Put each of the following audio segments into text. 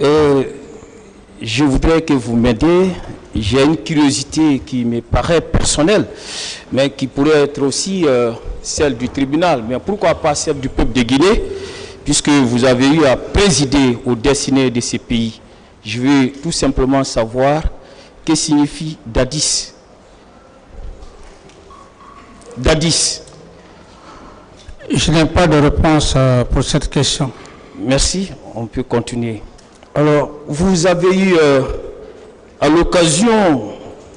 Je voudrais que vous m'aidiez. J'ai une curiosité qui me paraît personnelle, mais qui pourrait être aussi celle du tribunal. Mais pourquoi pas celle du peuple de Guinée, puisque vous avez eu à présider aux destinées de ces pays. Je veux tout simplement savoir que signifie Dadis. Dadis. Je n'ai pas de réponse pour cette question. Merci, on peut continuer. Alors, vous avez eu, à l'occasion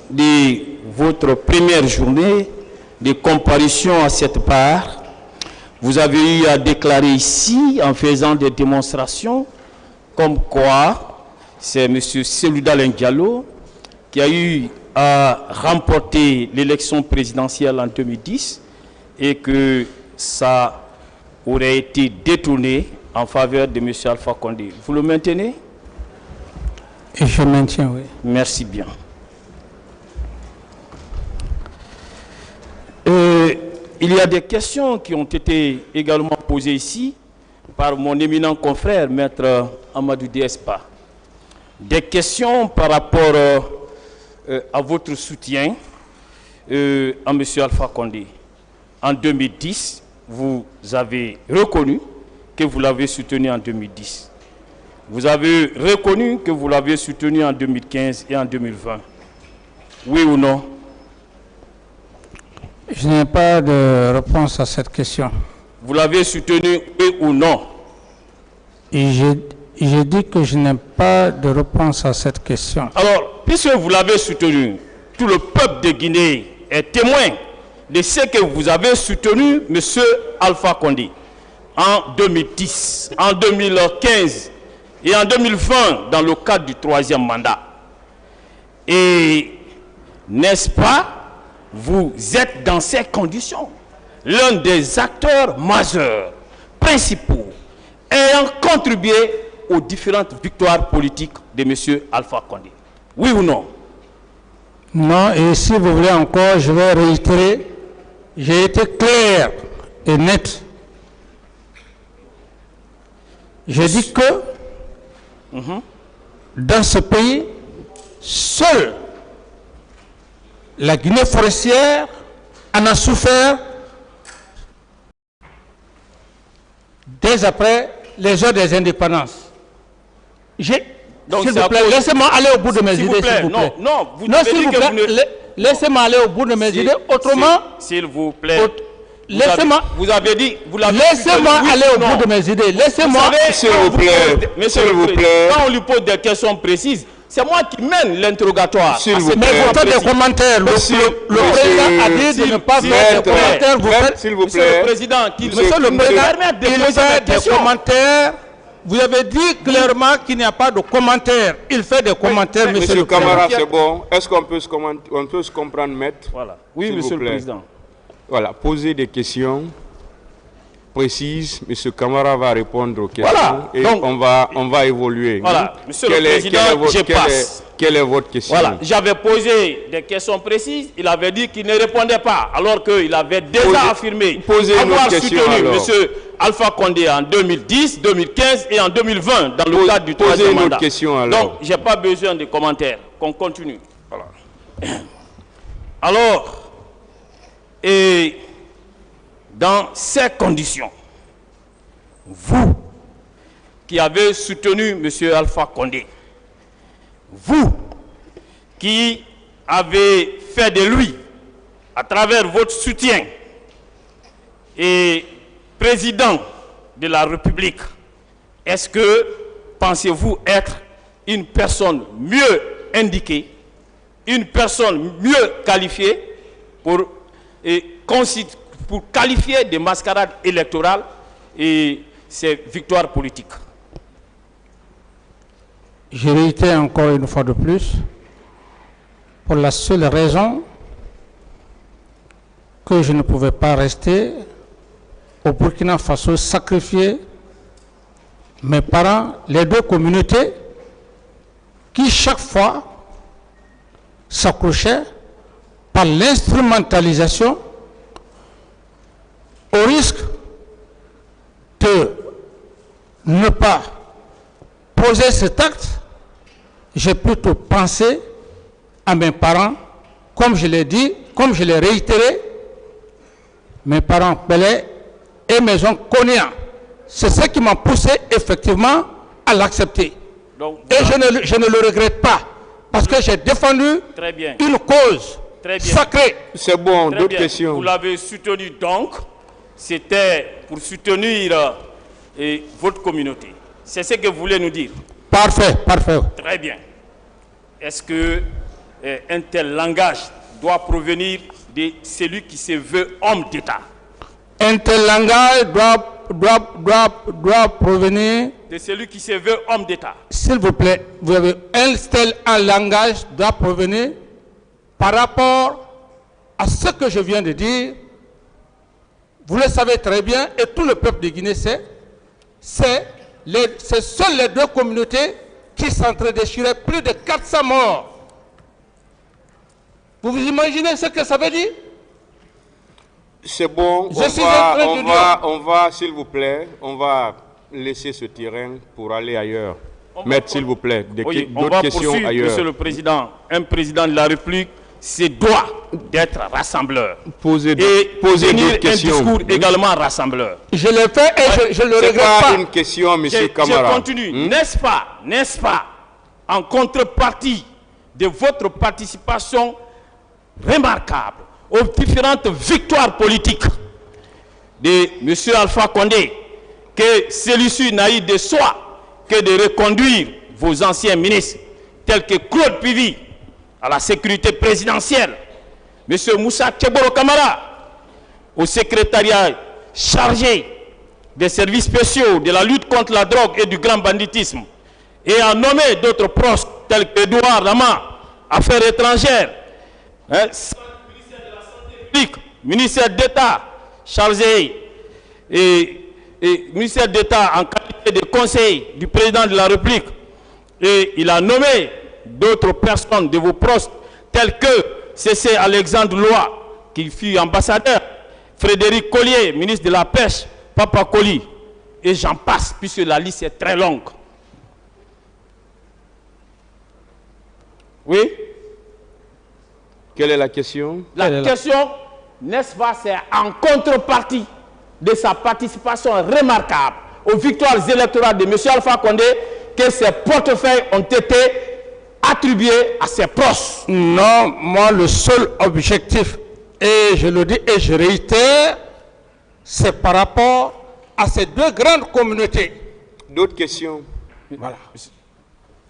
de votre première journée de comparution à cette barre, vous avez eu à déclarer ici, en faisant des démonstrations, comme quoi c'est M. Selouda Diallo qui a eu à remporter l'élection présidentielle en 2010 et que ça aurait été détourné en faveur de M. Alpha Condé. Vous le maintenez? Et je maintiens, oui. Merci bien. Il y a des questions qui ont été également posées ici par mon éminent confrère, Maître Amadou Despa. Des questions par rapport à votre soutien à M. Alpha Condé. En 2010, vous avez reconnu que vous l'avez soutenu en 2010. Vous avez reconnu que vous l'avez soutenu en 2015 et en 2020. Oui ou non? Je n'ai pas de réponse à cette question. Vous l'avez soutenu, oui ou non? Et j'ai dit que je n'ai pas de réponse à cette question. Alors, puisque vous l'avez soutenu, tout le peuple de Guinée est témoin de ce que vous avez soutenu, M. Alpha Condé, en 2010, en 2015 et en 2020, dans le cadre du 3e mandat. Et, n'est-ce pas, vous êtes dans ces conditions l'un des acteurs majeurs, principaux, ayant contribué aux différentes victoires politiques de M. Alpha Condé. Oui ou non? Non, et si vous voulez encore, je vais réitérer, j'ai été clair et net. J'ai dit que dans ce pays, seule la Guinée forestière en a souffert dès après les heures des indépendances. S'il vous plaît, laissez-moi aller au bout de mes idées, s'il vous plaît. Non, vous s'il vous plaît, laissez-moi aller au bout de mes idées, autrement... S'il vous plaît, vous avez dit... Laissez-moi aller au bout de mes idées, laissez-moi... S'il vous plaît, s'il vous plaît. Quand on lui pose des questions précises, c'est moi qui mène l'interrogatoire. Mais vous faites des commentaires. Le président a dit de ne pas faire des commentaires. S'il vous plaît. Monsieur le Président, il fait des commentaires. Vous avez dit clairement qu'il n'y a pas de commentaires. Il fait des commentaires, monsieur le Président. Camara, c'est bon. Est-ce qu'on peut se comprendre, maître? Voilà. Oui, monsieur le Président. Voilà, poser des questions précises. Monsieur Camara va répondre aux questions. Voilà. Et donc, on va évoluer. Voilà. Monsieur le Président, je passe. Quelle est votre question? Voilà, j'avais posé des questions précises, il avait dit qu'il ne répondait pas, alors qu'il avait déjà affirmé avoir soutenu M. Alpha Condé en 2010, 2015 et en 2020 dans le cadre du 3e mandat. Donc, je n'ai pas besoin de commentaires. Qu'on continue. Voilà. Alors, et dans ces conditions, vous qui avez soutenu M. Alpha Condé, vous qui avez fait de lui, à travers votre soutien, et président de la République, est-ce que pensez-vous être une personne mieux indiquée, une personne mieux qualifiée pour qualifier de mascarade électorale et ces victoires politiques? Je réitère encore une fois de plus, pour la seule raison que je ne pouvais pas rester au Burkina Faso, sacrifier mes parents, les deux communautés qui chaque fois s'accrochaient par l'instrumentalisation au risque de ne pas posé cet acte, j'ai plutôt pensé à mes parents, comme je l'ai dit, comme je l'ai réitéré, mes parents Pelé et mes oncles Konia. C'est ce qui m'a poussé effectivement à l'accepter. Et je ne le regrette pas, parce que j'ai défendu une cause sacrée. C'est bon, d'autres questions. Vous l'avez soutenu donc, c'était pour soutenir votre communauté. C'est ce que vous voulez nous dire. Parfait, parfait. Très bien. Est-ce que un tel langage doit provenir de celui qui se veut homme d'État? Un tel langage doit provenir de celui qui se veut homme d'État. S'il vous plaît, vous avez un tel langage doit provenir par rapport à ce que je viens de dire. Vous le savez très bien, et tout le peuple de Guinée sait, c'est seules les deux communautés qui s'entredéchiraient, plus de 400 morts. Vous vous imaginez ce que ça veut dire? C'est bon, on va, s'il vous plaît, on va laisser ce terrain pour aller ailleurs. Maître, s'il vous plaît, d'autres questions ailleurs. Monsieur le Président, un président de la République se doit d'être rassembleur. Posez d'autres questions. Un discours également rassembleur. Je l'ai fait et je ne le regrette pas. C'est pas une question, monsieur Camara. Je continue. N'est-ce pas, en contrepartie de votre participation remarquable aux différentes victoires politiques de M. Alpha Condé, que celui-ci n'a eu de soi que de reconduire vos anciens ministres, tels que Claude Pivi à la sécurité présidentielle, M. Moussa Tcheboro Kamara au secrétariat chargé des services spéciaux de la lutte contre la drogue et du grand banditisme, et a nommé d'autres proches tels que Edouard Lama, Affaires étrangères, ministère de la Santé publique, ministère d'État chargé et ministère d'État en qualité de conseiller du président de la République, et il a nommé d'autres personnes de vos proches tels que C.C. Alexandre Loa, qui fut ambassadeur, Frédéric Collier, ministre de la Pêche, Papa Koli, et j'en passe, puisque la liste est très longue. Oui? Quelle est la question? La question, n'est-ce pas, c'est en contrepartie de sa participation remarquable aux victoires électorales de M. Alpha Condé que ces portefeuilles ont été attribués à ses proches. Non, moi le seul objectif, et je le dis et je réitère, c'est par rapport à ces deux grandes communautés. D'autres questions? Voilà.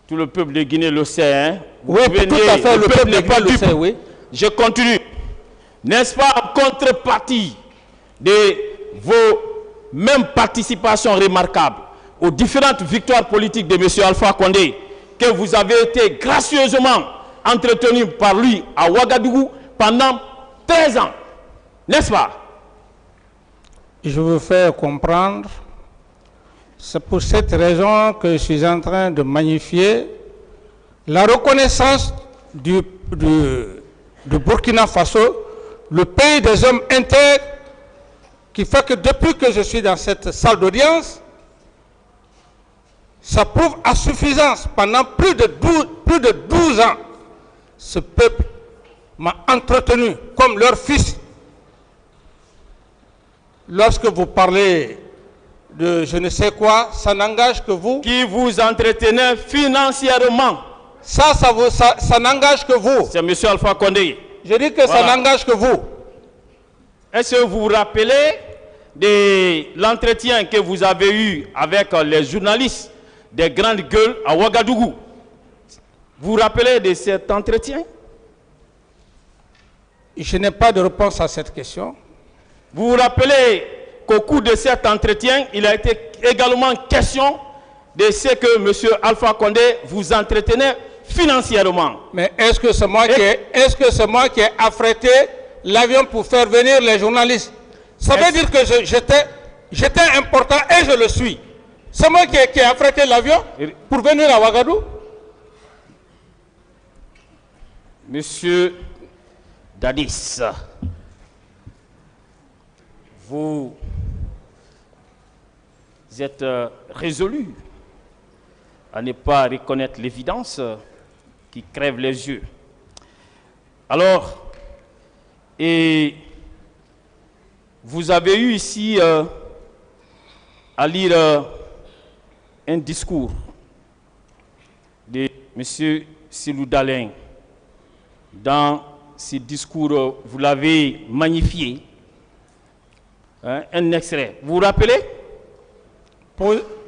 Tout le peuple de Guinée le sait, hein? Oui, tout à fait, le peuple n'est pas le sait, oui. Je continue. N'est-ce pas, en contrepartie de vos mêmes participations remarquables aux différentes victoires politiques de M. Alpha Condé, que vous avez été gracieusement entretenu par lui à Ouagadougou pendant 13 ans, n'est-ce pas? Je veux faire comprendre, c'est pour cette raison que je suis en train de magnifier la reconnaissance du Burkina Faso, le pays des hommes intègres, qui fait que depuis que je suis dans cette salle d'audience, ça prouve à suffisance. Pendant plus de 12 ans, ce peuple m'a entretenu comme leur fils. Lorsque vous parlez de je ne sais quoi, ça n'engage que vous. Qui vous entretenez financièrement. Ça n'engage que vous. C'est M. Alpha Condé. Je dis que voilà. Ça n'engage que vous. Est-ce que vous vous rappelez de l'entretien que vous avez eu avec les journalistes des grandes gueules à Ouagadougou? Vous vous rappelez de cet entretien? Je n'ai pas de réponse à cette question. Vous vous rappelez qu'au cours de cet entretien, il a été également question de ce que M. Alpha Condé vous entretenait financièrement. Mais est-ce que c'est moi, qui ai affrété l'avion pour faire venir les journalistes? Ça veut dire que j'étais important et je le suis. C'est moi qui ai affrété l'avion pour venir à Ouagadougou? Monsieur Dadis, vous êtes résolu à ne pas reconnaître l'évidence qui crève les yeux. Alors, et vous avez eu ici à lire un discours de M. Cellou Dalein. Dans ce discours, vous l'avez magnifié. Hein, un extrait. Vous vous rappelez?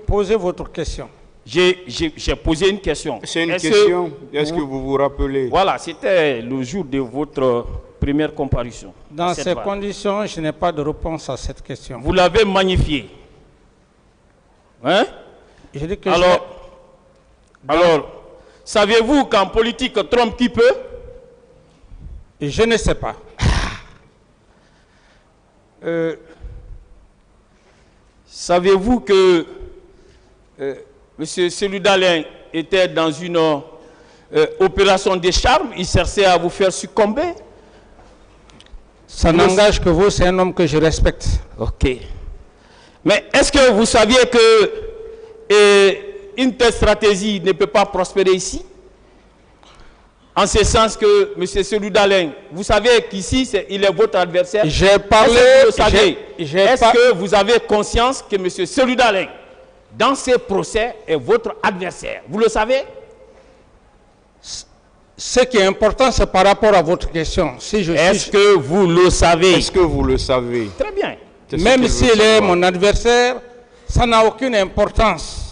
Posez votre question. J'ai posé une question. C'est une question. Est-ce que vous vous rappelez? Voilà, c'était le jour de votre première comparution. Dans ces conditions, je n'ai pas de réponse à cette question. Vous l'avez magnifié. Hein? Je dis que alors, savez-vous qu'en politique, trompe qui peut? Je ne sais pas. Savez-vous que M. Cellou Dalein était dans une opération de charme? Il cherchait à vous faire succomber? Ça n'engage que vous, c'est un homme que je respecte. Ok. Mais est-ce que vous saviez que une telle stratégie ne peut pas prospérer ici? En ce sens que M. Cellou Dalein, vous savez qu'ici, il est votre adversaire. J'ai parlé... Est-ce que vous avez conscience que M. Cellou Dalein, dans ces procès, est votre adversaire? Vous le savez? Ce qui est important, c'est par rapport à votre question. Est-ce que vous le savez? Est-ce que vous le savez? Très bien. Même s'il est mon adversaire, ça n'a aucune importance.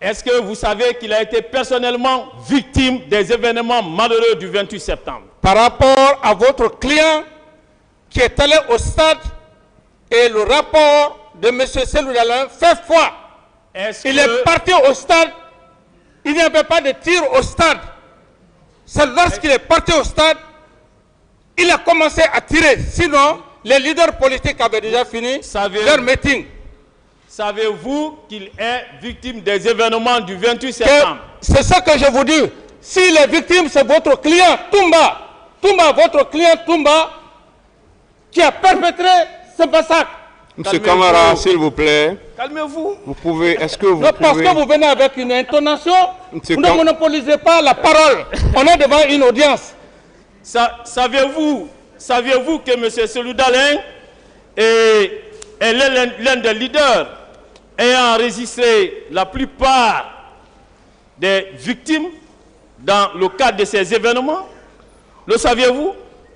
Est-ce que vous savez qu'il a été personnellement victime des événements malheureux du 28 septembre? Par rapport à votre client qui est allé au stade et le rapport de M. Cellou Dalein fait foi. Il est parti au stade, il n'y avait pas de tir au stade. C'est lorsqu'il est parti au stade, il a commencé à tirer. Sinon, les leaders politiques avaient déjà fini leur meeting. Savez-vous qu'il est victime des événements du 28 septembre? C'est ça que je vous dis. S'il est victime, c'est votre client Toumba. Votre client Toumba, qui a perpétré ce massacre. Monsieur Camara, s'il vous plaît. Calmez-vous. Vous pouvez, est-ce que vous pouvez... Parce que vous venez avec une intonation, vous ne monopolisez pas la parole. On est devant une audience. Saviez-vous que M. Cellou Dalein est l'un des leaders ayant enregistré la plupart des victimes dans le cadre de ces événements? Le saviez-vous?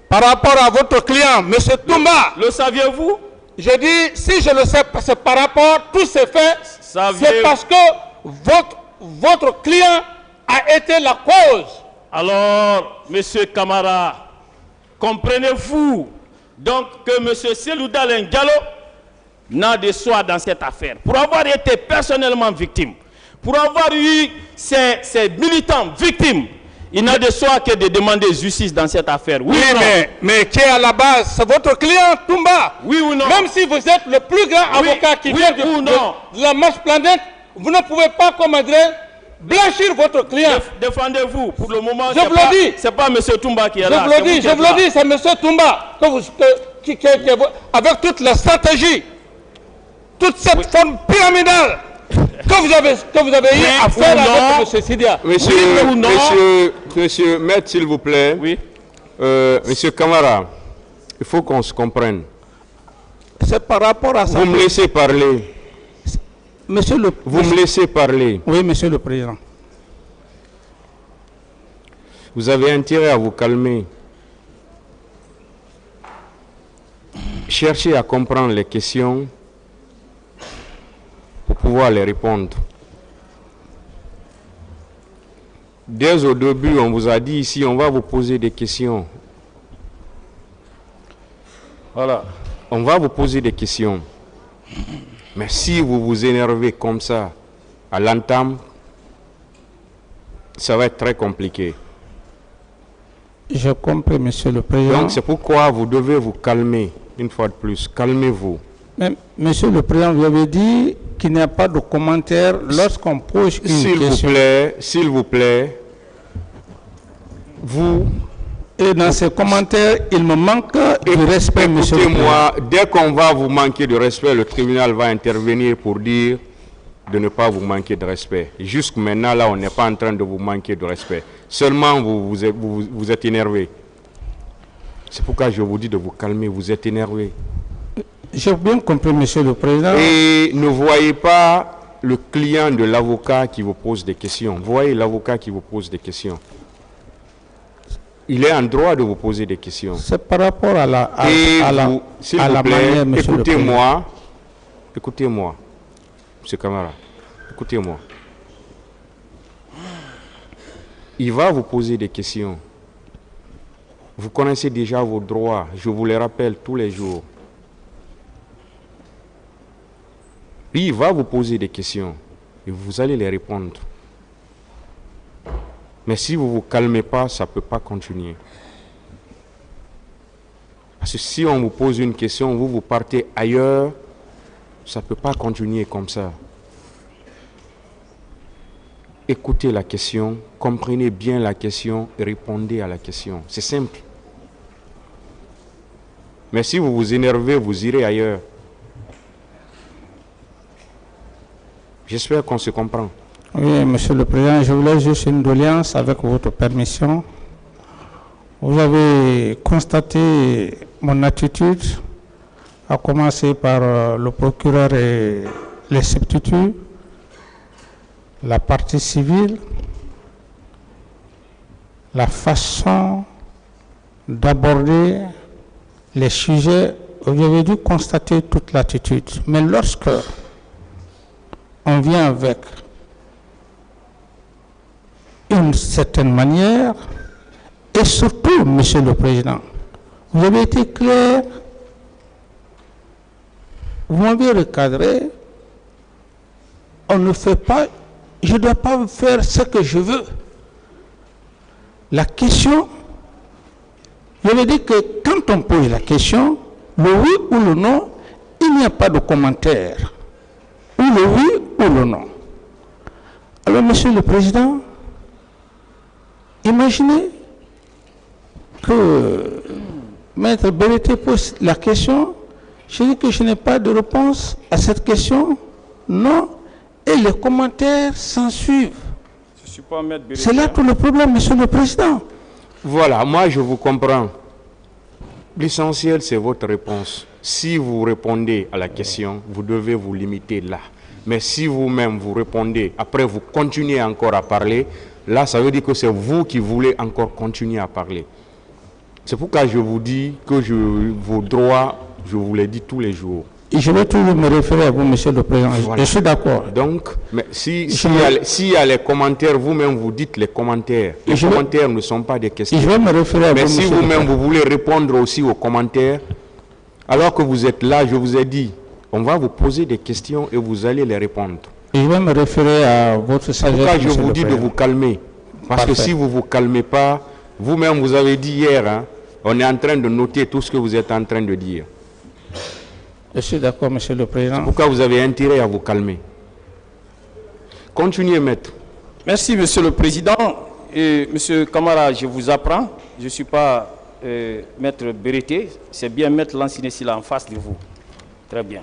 Par rapport à votre client, M. Toumba. Le saviez-vous? Je dis, si je le sais, c'est par rapport à tous ces faits, c'est parce que votre client a été la cause. Alors, M. Camara, comprenez-vous donc que M. Cellou Dalein Diallo n'a de soi dans cette affaire? Pour avoir été personnellement victime, pour avoir eu ces militants victimes, il n'a de soi que de demander justice dans cette affaire. Oui, mais qui est à la base? C'est votre client Toumba. Oui ou non? Même si vous êtes le plus grand avocat qui vient de la marche planète, vous ne pouvez pas, comment dire, blanchir votre client. Défendez-vous. Pour le moment, je vous le dis. C'est pas M. Toumba qui est là. Je vous le dis, c'est M. Toumba avec toute la stratégie, toute cette forme pyramidale que vous avez eu à faire avec M. Sidia. Monsieur, maître, s'il vous plaît. Oui. Monsieur Camara, il faut qu'on se comprenne. C'est par rapport à ça. Vous me laissez parler. Vous me laissez parler. Oui, Monsieur le Président. Vous avez intérêt à vous calmer. Cherchez à comprendre les questions pour pouvoir les répondre. Dès au début, on vous a dit ici, on va vous poser des questions. Voilà. On va vous poser des questions. Mais si vous vous énervez comme ça, à l'entame, ça va être très compliqué. J'ai compris, Monsieur le Président. Donc c'est pourquoi vous devez vous calmer, une fois de plus. Calmez-vous. Mais, Monsieur le Président, vous avez dit qu'il n'y a pas de commentaire lorsqu'on pose une question. S'il vous plaît, vous... Et dans ces commentaires, il me manque de respect, Monsieur le Président. Écoutez-moi, dès qu'on va vous manquer de respect, le tribunal va intervenir pour dire de ne pas vous manquer de respect. Jusque maintenant, là, on n'est pas en train de vous manquer de respect. Seulement, vous êtes énervé. C'est pourquoi je vous dis de vous calmer, vous êtes énervé. J'ai bien compris, Monsieur le Président. Et ne voyez pas le client de l'avocat qui vous pose des questions. Voyez l'avocat qui vous pose des questions. Il est en droit de vous poser des questions. C'est par rapport à la s'il vous plaît, écoutez-moi. Écoutez-moi, M. Camara. Écoutez-moi. Il va vous poser des questions. Vous connaissez déjà vos droits. Je vous les rappelle tous les jours. Puis il va vous poser des questions et vous allez les répondre. Mais si vous ne vous calmez pas, ça ne peut pas continuer. Parce que si on vous pose une question, vous partez ailleurs, ça ne peut pas continuer comme ça. Écoutez la question, comprenez bien la question et répondez à la question. C'est simple. Mais si vous vous énervez, vous irez ailleurs. J'espère qu'on se comprend. Oui, Monsieur le Président, je voulais juste une doléance avec votre permission. Vous avez constaté mon attitude, à commencer par le procureur et les substituts, la partie civile, la façon d'aborder les sujets. Vous avez dû constater toute l'attitude. Mais lorsque on vient avec une certaine manière, et surtout, Monsieur le Président, vous avez été clair, vous m'avez recadré, on ne fait pas, je ne dois pas faire ce que je veux. La question, je veux dire que quand on pose la question, le oui ou le non, il n'y a pas de commentaire. Ou le oui ou le non. Alors, Monsieur le Président, imaginez que Maître Berete pose la question, je dis que je n'ai pas de réponse à cette question, non, et les commentaires s'en suivent. C'est là tout le problème, Monsieur le Président. Voilà, moi je vous comprends. L'essentiel, c'est votre réponse. Si vous répondez à la question, vous devez vous limiter là. Mais si vous-même vous répondez, après vous continuez encore à parler, là ça veut dire que c'est vous qui voulez encore continuer à parler. C'est pourquoi je vous dis que vos droits, je vous les dis tous les jours. Et je vais toujours me référer à vous, Monsieur le Président. Voilà. Je suis d'accord. Donc, mais s'il y a les commentaires, vous-même vous dites les commentaires. Les commentaires ne sont pas des questions. Et je vais me référer à vous, mais si vous-même vous voulez répondre aussi aux commentaires, alors que vous êtes là, je vous ai dit, on va vous poser des questions et vous allez les répondre. Et je vais me référer à votre sagesse. Pourquoi je vous dis de vous calmer? Parce que si vous ne vous calmez pas, vous-même vous avez dit hier, hein, on est en train de noter tout ce que vous êtes en train de dire. Je suis d'accord, Monsieur le Président. Pourquoi vous avez intérêt à vous calmer? Continuez, maître. Merci, Monsieur le Président. Et Monsieur Camara, je vous apprends. Je ne suis pas maître Berete. C'est bien maître Lancinesi là en face de vous. Très bien.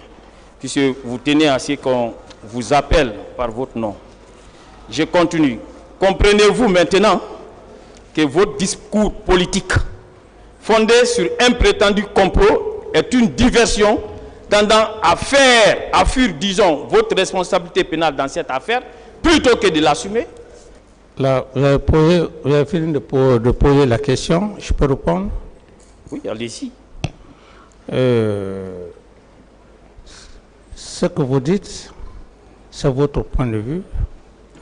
Puisque vous tenez à ce qu'on vous appelle par votre nom. Je continue. Comprenez-vous maintenant que votre discours politique fondé sur un prétendu complot est une diversion tendant à fuir, disons, votre responsabilité pénale dans cette affaire, plutôt que de l'assumer? Là, vous avez fini de poser la question, je peux répondre? Oui, allez-y. Ce que vous dites, c'est votre point de vue.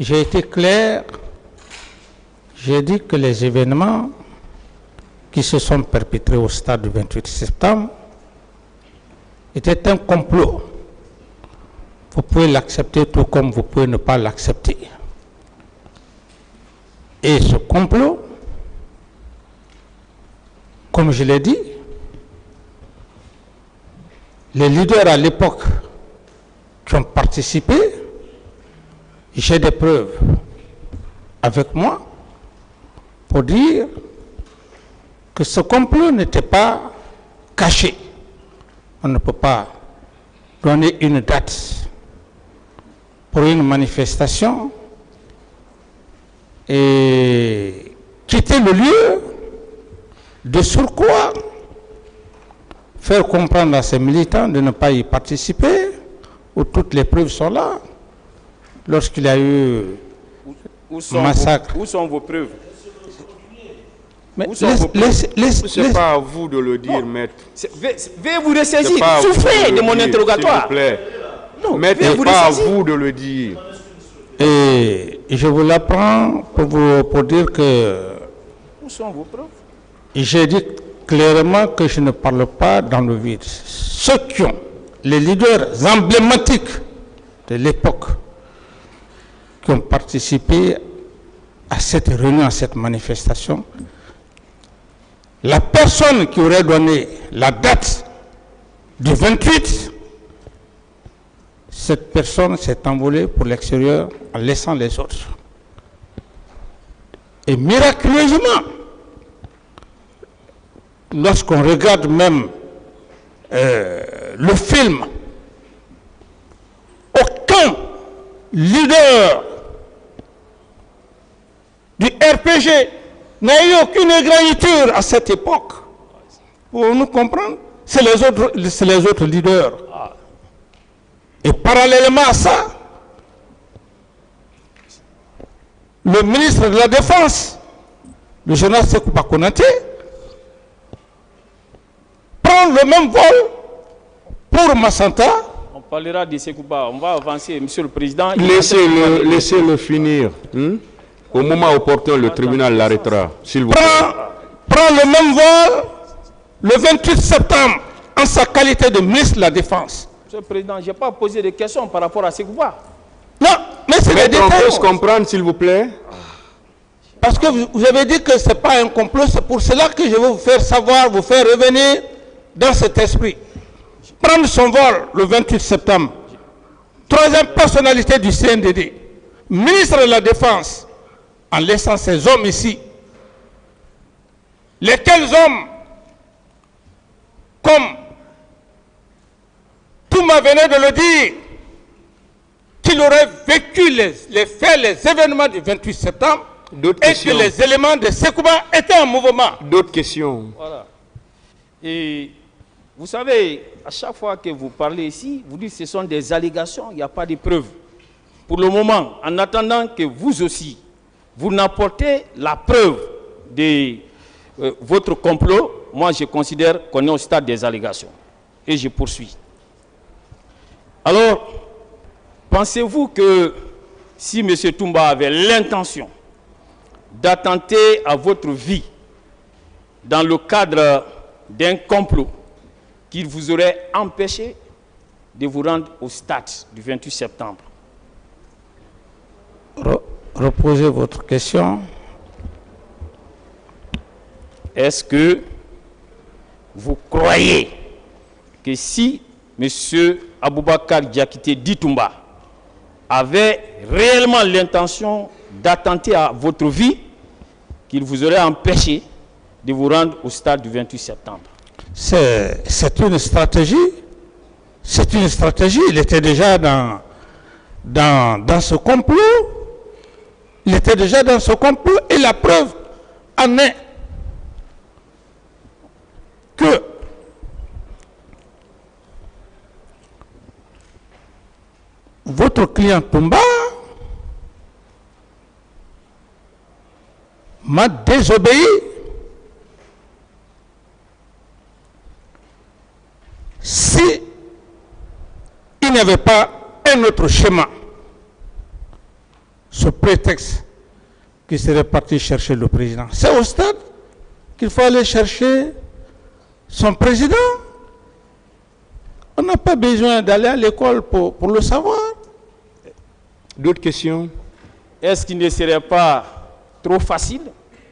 J'ai été clair, j'ai dit que les événements qui se sont perpétrés au stade du 28 septembre était un complot. Vous pouvez l'accepter tout comme vous pouvez ne pas l'accepter. Et ce complot, comme je l'ai dit, les leaders à l'époque qui ont participé, j'ai des preuves avec moi pour dire que ce complot n'était pas caché. On ne peut pas donner une date pour une manifestation et quitter le lieu, de surcroît, faire comprendre à ces militants de ne pas y participer, où toutes les preuves sont là. Lorsqu'il y a eu massacre. Où sont vos preuves? Mais C'est pas à vous de le dire, maître. Veuillez vous ressaisir. Souffrez de mon interrogatoire. S'il vous plaît. Non, maître, c'est pas à vous de le dire. Et je vous l'apprends pour dire que... Où sont vos preuves? J'ai dit clairement que je ne parle pas dans le vide. Ceux qui ont, les leaders emblématiques de l'époque, qui ont participé à cette réunion, à cette manifestation, la personne qui aurait donné la date du 28, cette personne s'est envolée pour l'extérieur en laissant les autres. Et miraculeusement, lorsqu'on regarde même le film, aucun leader du RPG n'a eu aucune égratignure à cette époque. Pour nous comprendre, c'est les autres leaders. Et parallèlement à ça, le ministre de la Défense, le général Sekouba Konaté, prend le même vol pour Massanta. On parlera de Sekouba, on va avancer, Monsieur le Président. Laissez-le finir. Au moment opportun, le tribunal l'arrêtera, s'il vous plaît. Prend le même vol le 28 septembre en sa qualité de ministre de la Défense. Monsieur le Président, je n'ai pas posé de questions par rapport à Sekouba. Non, mais c'est des détails. On peut se comprendre, s'il vous plaît. Parce que vous avez dit que ce n'est pas un complot, c'est pour cela que je vais vous faire savoir, vous faire revenir dans cet esprit. Prendre son vol le 28 septembre. Troisième personnalité du CNDD, ministre de la Défense, en laissant ces hommes ici. Lesquels hommes, comme Touma venait de le dire, qu'il aurait vécu les faits, les événements du 28 septembre, et que les éléments de Sekouba étaient en mouvement. D'autres questions? Voilà. Et vous savez, à chaque fois que vous parlez ici, vous dites que ce sont des allégations, il n'y a pas de preuves. Pour le moment, en attendant que vous aussi, vous n'apportez la preuve de votre complot, moi je considère qu'on est au stade des allégations. Et je poursuis. Alors, pensez-vous que si M. Toumba avait l'intention d'attenter à votre vie dans le cadre d'un complot, qu'il vous aurait empêché de vous rendre au stade du 28 septembre? Reposez votre question. Est-ce que vous croyez que si M. Aboubakar Diakité Ditumba avait réellement l'intention d'attenter à votre vie, qu'il vous aurait empêché de vous rendre au stade du 28 septembre? C'est une stratégie. C'est une stratégie. Il était déjà dans ce complot. Il était déjà dans ce complot. Et la preuve en est que votre client Toumba m'a désobéi si il n'y avait pas un autre schéma, ce prétexte qui serait parti chercher le président. C'est au stade qu'il faut aller chercher son président. On n'a pas besoin d'aller à l'école pour le savoir. D'autres questions? Est-ce qu'il ne serait pas trop facile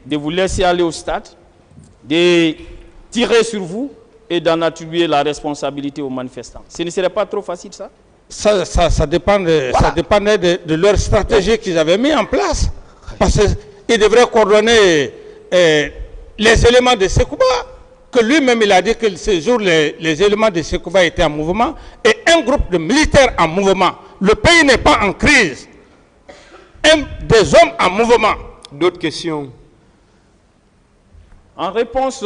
de vous laisser aller au stade, de tirer sur vous et d'en attribuer la responsabilité aux manifestants? Ce ne serait pas trop facile, ça? Ça dépendait de leur stratégie qu'ils avaient mis en place. Parce qu'ils devraient coordonner les éléments de Sekouba, que lui-même il a dit que ce jour les éléments de Sekouba étaient en mouvement, et un groupe de militaires en mouvement. Le pays n'est pas en crise. Des hommes en mouvement. D'autres questions? En réponse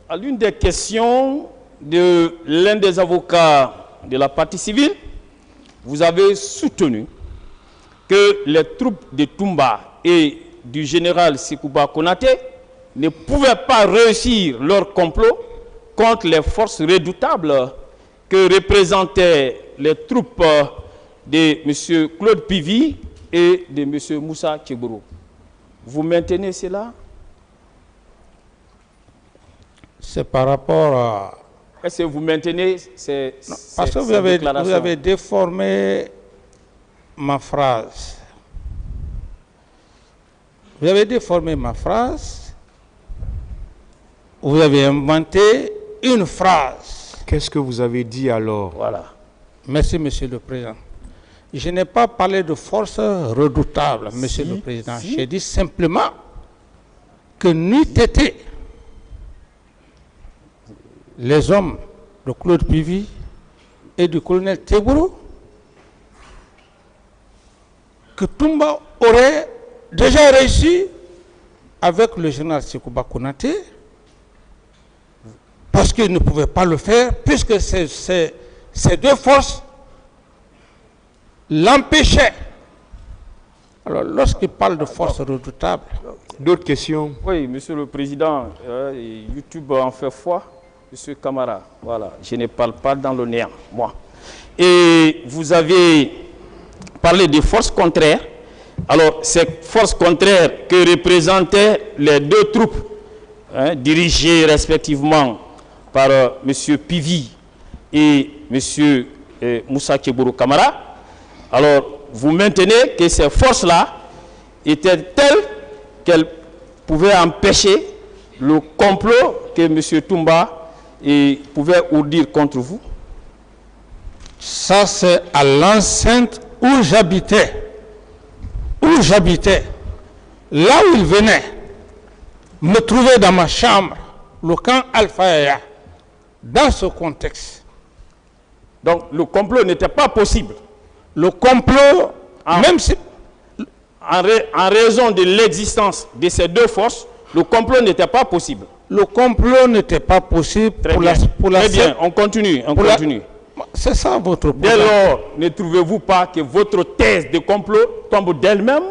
à l'une des questions de l'un des avocats de la partie civile, vous avez soutenu que les troupes de Toumba et du général Sekouba Konaté ne pouvaient pas réussir leur complot contre les forces redoutables que représentaient les troupes de M. Claude Pivi et de M. Moussa Tchegboro. Vous maintenez cela? C'est par rapport à... Est-ce que vous maintenez parce que vous avez déformé ma phrase. Vous avez déformé ma phrase. Vous avez inventé une phrase. Qu'est-ce que vous avez dit alors? Voilà. Merci, Monsieur le Président. Je n'ai pas parlé de force redoutable, Monsieur le Président. J'ai dit simplement que n'eût été les hommes de Claude Pivi et du colonel Tchegboro, que Toumba aurait déjà réussi avec le général Sekouba Konaté, parce qu'il ne pouvait pas le faire, puisque ces deux forces l'empêchaient. Alors, lorsqu'il parle de force redoutable... D'autres questions? Oui, Monsieur le Président, YouTube en fait foi. Monsieur Camara, voilà, je ne parle pas dans le néant, moi. Et vous avez parlé des forces contraires. Alors, ces forces contraires que représentaient les deux troupes, dirigées respectivement par M. Pivi et M. Moussa Tchegboro Camara, alors vous maintenez que ces forces-là étaient telles qu'elles pouvaient empêcher le complot que M. Toumba pouvait ourdir contre vous? Ça, c'est à l'enceinte où j'habitais. Où j'habitais. Là où il venait me trouver dans ma chambre, le camp Alpha Yaya, dans ce contexte. Donc, le complot n'était pas possible. Le complot, même si... En raison de l'existence de ces deux forces, le complot n'était pas possible. Le complot n'était pas possible Très bien, on continue. C'est ça votre problème. Dès lors, ne trouvez-vous pas que votre thèse de complot tombe d'elle-même,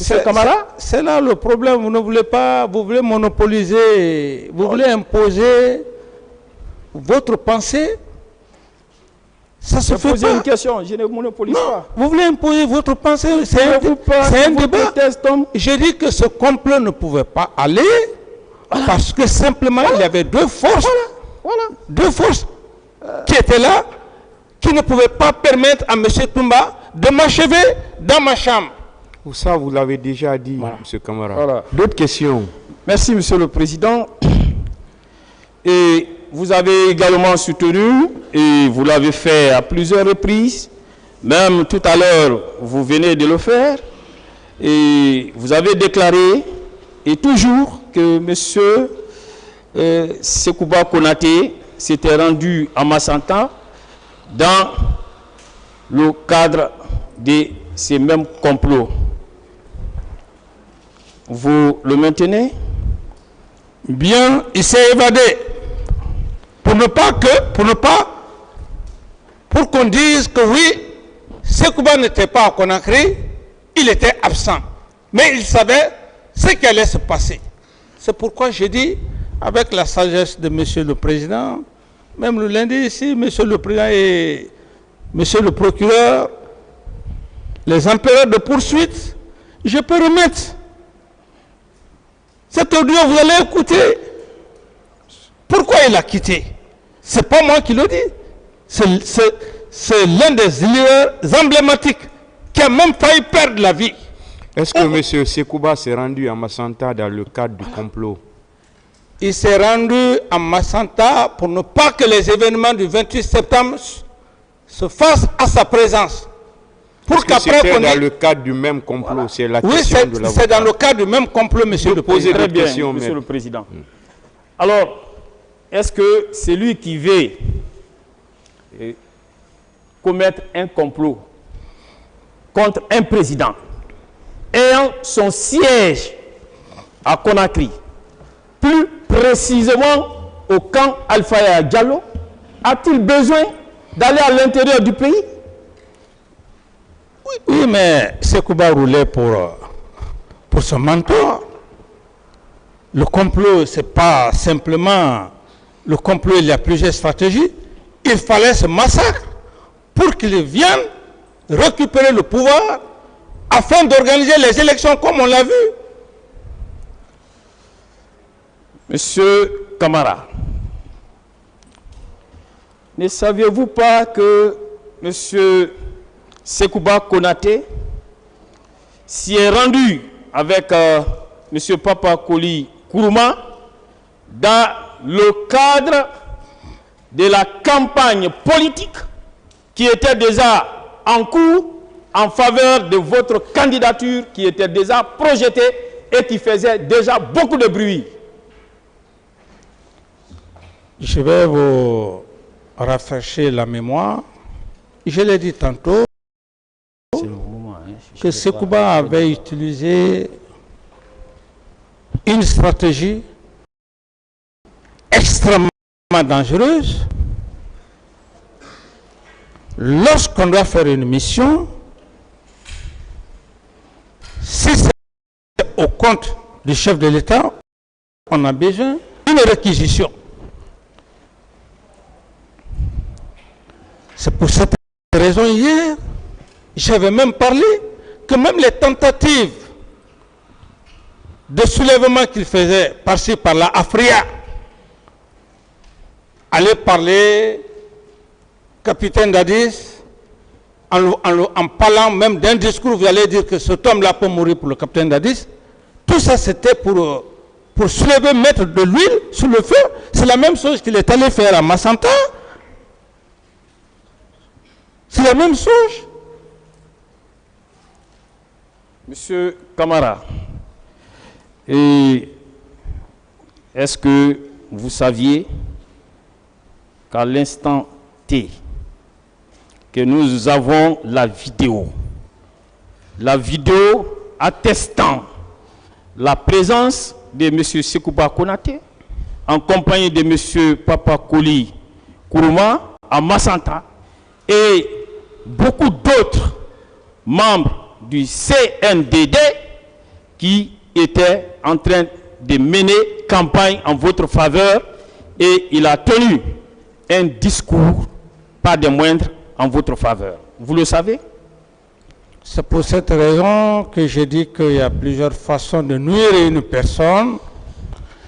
M. Camara? C'est là le problème. Vous ne voulez pas, vous voulez monopoliser, vous voulez imposer votre pensée. Ça se fait pas. Une question, je ne monopolise pas. Vous voulez imposer votre pensée, c'est un débat. J'ai dit que ce complot ne pouvait pas aller parce que simplement il y avait deux forces, deux forces qui étaient là, qui ne pouvaient pas permettre à M. Toumba de m'achever dans ma chambre. Ça, vous l'avez déjà dit, M. Camara. Voilà. D'autres questions? Merci, M. le Président. Et vous avez également soutenu, et vous l'avez fait à plusieurs reprises, même tout à l'heure, vous venez de le faire, et vous avez déclaré, et toujours, que M. Sekouba Konaté s'était rendu à Massanta dans le cadre de ces mêmes complots. Vous le maintenez? Bien, il s'est évadé. Pour qu'on dise que oui, Sekouba n'était pas à Conakry, il était absent. Mais il savait ce qui allait se passer. C'est pourquoi j'ai dit, avec la sagesse de M. le Président, même le lundi ici, M. le Président et M. le Procureur, les empéreurs de poursuite, je peux remettre cet audio, vous allez écouter. Pourquoi il a quitté? C'est pas moi qui le dis. C'est l'un des leaders emblématiques qui a même failli perdre la vie. Est-ce que M. Sekouba s'est rendu à Massanta dans le cadre du complot? Il s'est rendu à Massanta pour ne pas que les événements du 28 septembre se fassent à sa présence. Pour qu'après dans le cadre du même complot, voilà. C'est la question de l'avocat. Oui, c'est dans le cadre du même complot, monsieur le Président. Très bien, monsieur le Président. Alors, est-ce que celui qui veut commettre un complot contre un président ayant son siège à Conakry, plus précisément au camp Alpha Yaya Diallo, a-t-il besoin d'aller à l'intérieur du pays? Oui, mais Sekouba roulait pour son mentor. Le complot, ce n'est pas simplement le complot, il y a plusieurs stratégies. Il fallait ce massacre pour qu'il vienne récupérer le pouvoir afin d'organiser les élections comme on l'a vu. Monsieur Camara, ne saviez-vous pas que Monsieur Sekouba Konaté s'y est rendu avec Monsieur Papa Koli Kourouma dans le cadre de la campagne politique qui était déjà en cours en faveur de votre candidature qui était déjà projetée et qui faisait déjà beaucoup de bruit? Je vais vous rafraîchir la mémoire. Je l'ai dit tantôt que Sekouba avait utilisé une stratégie extrêmement dangereuse. Lorsqu'on doit faire une mission, si c'est au compte du chef de l'État, on a besoin d'une réquisition. C'est pour cette raison hier, j'avais même parlé que même les tentatives de soulèvement qu'il faisait par-ci par-là, Afria, aller parler, capitaine Dadis, en parlant même d'un discours, vous allez dire que cet homme-là peut mourir pour le capitaine Dadis. Tout ça, c'était pour soulever, mettre de l'huile sur le feu. C'est la même chose qu'il est allé faire à Massanta. C'est la même chose. Monsieur Camara, est-ce que vous saviez qu'à l'instant T, que nous avons la vidéo attestant la présence de M. Sekouba Konaté en compagnie de M. Papa Koli Kourouma à Massanta et beaucoup d'autres membres du CNDD qui étaient en train de mener campagne en votre faveur, et il a tenu un discours, pas des moindres, en votre faveur. Vous le savez? C'est pour cette raison que j'ai dit qu'il y a plusieurs façons de nuire une personne.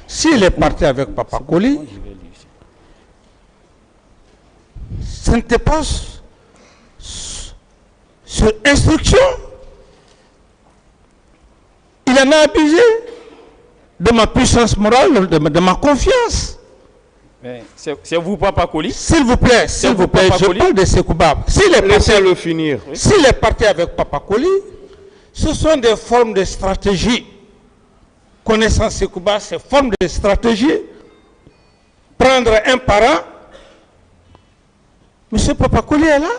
S'il est parti avec Papa Koli, ce n'était pas sur instruction. Il en a abusé de ma puissance morale, de ma confiance. C'est vous, Papa Koli? S'il vous plaît, je parle de Sekouba. Laissez-le finir. S'il est parti avec Papa Koli, ce sont des formes de stratégie. Connaissant Sekouba, ces formes de stratégie, prendre un parent. Monsieur Papa Koli est là.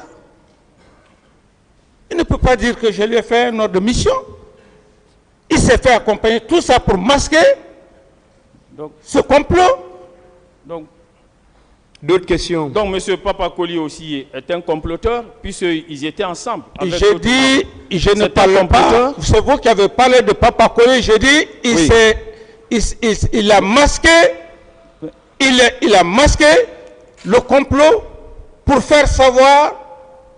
Il ne peut pas dire que je lui ai fait un ordre de mission. Il s'est fait accompagner, tout ça pour masquer ce complot. D'autres questions? Donc, M. Papa Koli aussi est un comploteur, puisqu'ils étaient ensemble. J'ai dit, je ne parle pas. C'est vous qui avez parlé de Papa Koli. J'ai dit, il a masqué, il a masqué le complot pour faire savoir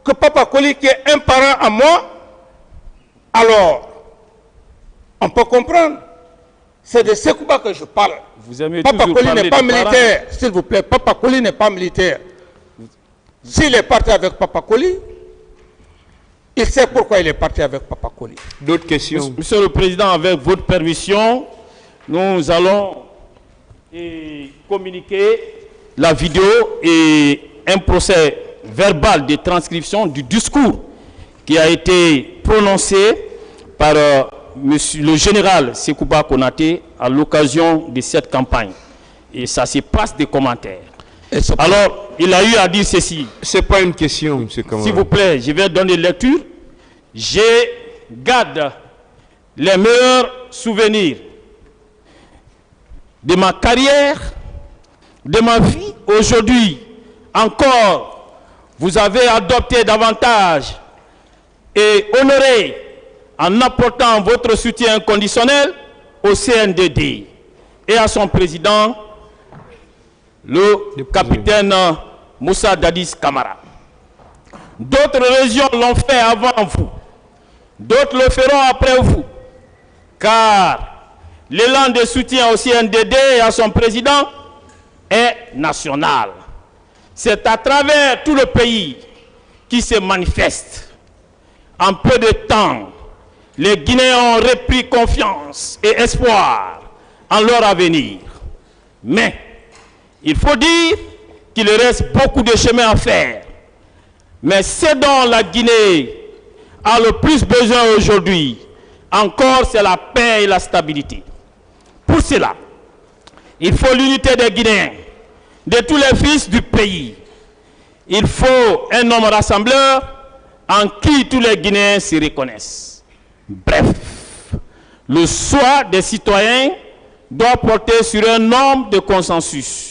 que Papa Koli, qui est un parent à moi, alors, on peut comprendre. C'est de Sekouba que je parle. Vous aimez Papa Koli n'est pas militaire, parents. s'il vous plaît. Papa Koli n'est pas militaire. S'il est parti avec Papa Koli, il sait pourquoi il est parti avec Papa Koli. D'autres questions? Monsieur le Président, avec votre permission, nous allons communiquer la vidéo et un procès verbal de transcription du discours qui a été prononcé par Monsieur le général Sekouba Konaté à l'occasion de cette campagne. Et ça se passe des commentaires. Alors, il a eu à dire ceci. Ce n'est pas une question, M. Kamara. S'il vous plaît, je vais donner lecture. je garde les meilleurs souvenirs de ma carrière, de ma vie. Aujourd'hui, encore, vous avez adopté davantage et honoré en apportant votre soutien inconditionnel au CNDD et à son président, le capitaine Moussa Dadis Camara. D'autres régions l'ont fait avant vous, d'autres le feront après vous, car l'élan de soutien au CNDD et à son président est national. C'est à travers tout le pays qui se manifeste. En peu de temps, les Guinéens ont repris confiance et espoir en leur avenir. Mais il faut dire qu'il reste beaucoup de chemin à faire. Mais ce dont la Guinée a le plus besoin aujourd'hui, encore, c'est la paix et la stabilité. Pour cela, il faut l'unité des Guinéens, de tous les fils du pays. Il faut un homme rassembleur en qui tous les Guinéens se reconnaissent. Bref, le choix des citoyens doit porter sur un homme de consensus.